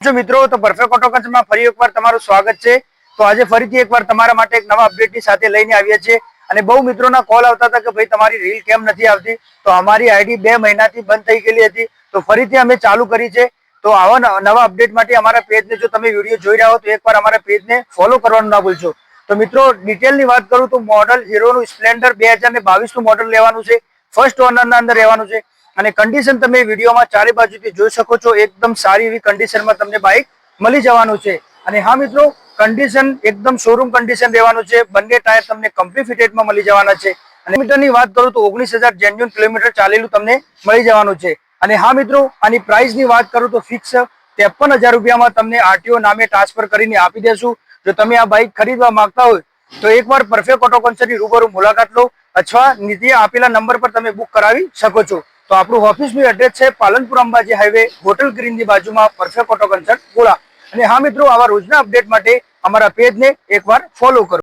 જો મિત્રો તો પરફેક્ટ ઓટો કન્સર્ટમાં ફરી એકવાર તમારું સ્વાગત છે। તો આજે ફરીથી એકવાર તમારા માટે એક નવા અપડેટની સાથે લઈને આવ્યા છીએ અને બહુ મિત્રોના કોલ આવતા હતા કે ભાઈ તમારી રીલ કેમ નથી આવતી। તો અમારી આઈડી 2 મહિનાથી બંધ થઈ ગયેલી હતી, તો ફરીથી અમે ચાલુ કરી છે। તો આવા નવા અપડેટ માટે અમારા પેજને જો તમે વિડીયો જોઈ રહ્યા હો તો એકવાર અમારા પેજને ફોલો કરવાનું ના ભૂલશો। તો મિત્રો ડિટેલની વાત કરું તો મોડલ હીરોનું સ્પ્લેન્ડર 2022 નું મોડલ લેવાનું છે, ફર્સ્ટ ઓનરના અંદર રહેવાનું છે અને કન્ડિશન તમે વિડીયોમાં ચારે બાજુથી જોઈ શકો છો। એકદમ સારી એવી કન્ડિશનમાં તમને બાઇક મળી જવાનું છે અને હા મિત્રો કન્ડિશન એકદમ શોરૂમ કન્ડિશન રહેવાનું છે। બંને ટાયર તમને કમ્પ્લીટ ફિટેડમાં મળી જવાના છે અને મીટરની વાત કરું તો 19,000 જેન્યુઅન કિલોમીટર ચાલેલું તમને મળી જવાનું છે। અને હા મિત્રો આની પ્રાઇસની વાત કરું તો ફિક્સ 53,000 રૂપિયામાં તમને આરટીઓ નામે ટ્રાન્સફર કરીને આપી દેશું। જો તમે આ બાઇક ખરીદવા માંગતા હોય તો એકવાર પરફેક્ટ ઓટો કન્સર્ટની રૂબરૂ મુલાકાત લો અથવા નીચે આપેલા નંબર પર તમે બુક કરાવી શકો છો। તો આપણું ઓફિસનું એડ્રેસ છે પાલનપુર અંબાજી હાઈવે હોટલ ગ્રીનની બાજુમાં પરફેક્ટ ઓટો કન્સર્ટ ગોળા। અને હા મિત્રો આવા રોજના અપડેટ માટે અમારા પેજને એકવાર ફોલો કરો।